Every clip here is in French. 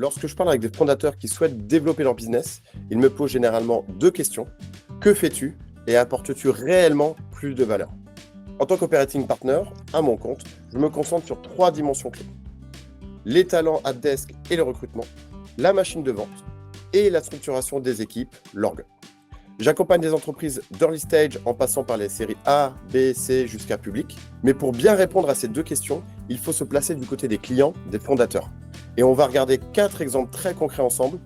lorsque je parle avec des fondateurs qui souhaitent développer leur business, ils me posent généralement deux questions. Que fais-tu et apportes-tu réellement plus de valeur? En tant qu'operating partner, à mon compte, je me concentre sur trois dimensions clés. Les talents à desk et le recrutement, la machine de vente et la structuration des équipes, l'org. J'accompagne des entreprises d'early stage en passant par les séries A, B, C jusqu'à public. Mais pour bien répondre à ces deux questions, il faut se placer du côté des clients, des fondateurs. Et on va regarder 4 exemples très concrets ensemble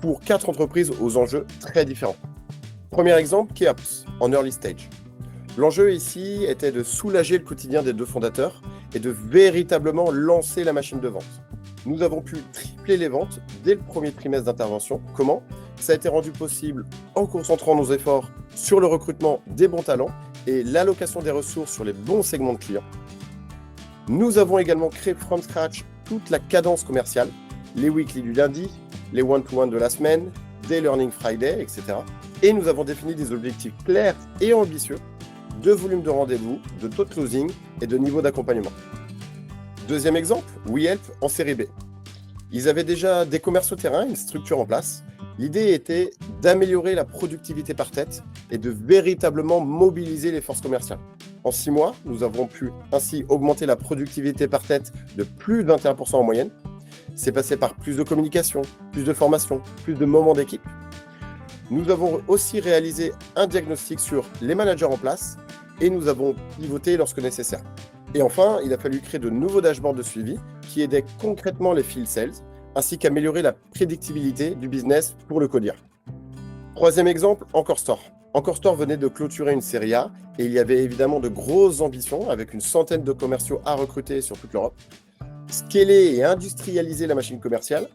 pour 4 entreprises aux enjeux très différents. Premier exemple, Keops, en early stage. L'enjeu ici était de soulager le quotidien des deux fondateurs et de véritablement lancer la machine de vente. Nous avons pu tripler les ventes dès le premier trimestre d'intervention. Comment? Ça a été rendu possible en concentrant nos efforts sur le recrutement des bons talents et l'allocation des ressources sur les bons segments de clients. Nous avons également créé from scratch toute la cadence commerciale, les weekly du lundi, les one-to-one de la semaine, des learning Friday, etc. Et nous avons défini des objectifs clairs et ambitieux de volume de rendez-vous, de taux de closing et de niveau d'accompagnement. Deuxième exemple, WeHelp en série B. Ils avaient déjà des commerces au terrain, une structure en place. L'idée était d'améliorer la productivité par tête et de véritablement mobiliser les forces commerciales. En 6 mois, nous avons pu ainsi augmenter la productivité par tête de plus de 21% en moyenne. C'est passé par plus de communication, plus de formation, plus de moments d'équipe. Nous avons aussi réalisé un diagnostic sur les managers en place et nous avons pivoté lorsque nécessaire. Et enfin, il a fallu créer de nouveaux dashboards de suivi qui aidaient concrètement les field sales, ainsi qu'améliorer la prédictibilité du business pour le codir. Troisième exemple, Encore Store. Encore Store venait de clôturer une série A et il y avait évidemment de grosses ambitions avec une centaine de commerciaux à recruter sur toute l'Europe. Scaler et industrialiser la machine commerciale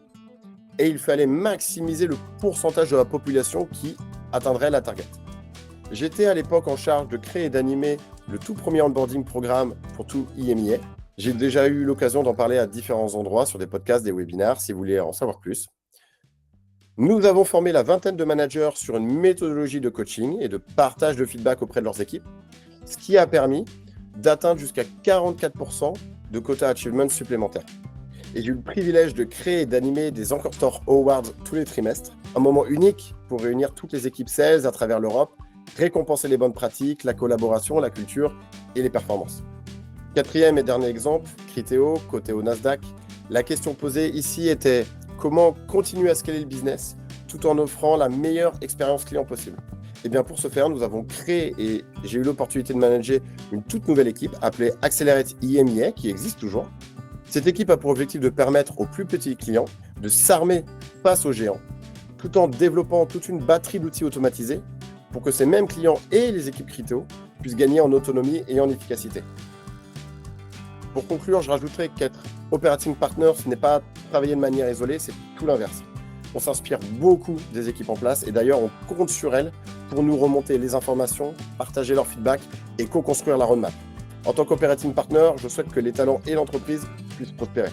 et il fallait maximiser le pourcentage de la population qui atteindrait la target. J'étais à l'époque en charge de créer et d'animer le tout premier onboarding programme pour tout IMIA. J'ai déjà eu l'occasion d'en parler à différents endroits sur des podcasts, des webinaires, si vous voulez en savoir plus. Nous avons formé la vingtaine de managers sur une méthodologie de coaching et de partage de feedback auprès de leurs équipes, ce qui a permis d'atteindre jusqu'à 44% de quota achievement supplémentaires. Et j'ai eu le privilège de créer et d'animer des Encore Store Awards tous les trimestres, un moment unique pour réunir toutes les équipes sales à travers l'Europe, récompenser les bonnes pratiques, la collaboration, la culture et les performances. Quatrième et dernier exemple, Criteo, côté au Nasdaq. La question posée ici était comment continuer à scaler le business tout en offrant la meilleure expérience client possible. Et bien pour ce faire, nous avons créé et j'ai eu l'opportunité de manager une toute nouvelle équipe appelée Accelerate IMEA qui existe toujours. Cette équipe a pour objectif de permettre aux plus petits clients de s'armer face aux géants tout en développant toute une batterie d'outils automatisés pour que ces mêmes clients et les équipes Criteo puissent gagner en autonomie et en efficacité. Pour conclure, je rajouterai qu'être operating partner, ce n'est pas travailler de manière isolée, c'est tout l'inverse. On s'inspire beaucoup des équipes en place et d'ailleurs on compte sur elles pour nous remonter les informations, partager leur feedback et co-construire la roadmap. En tant qu'operating partner, je souhaite que les talents et l'entreprise puissent prospérer.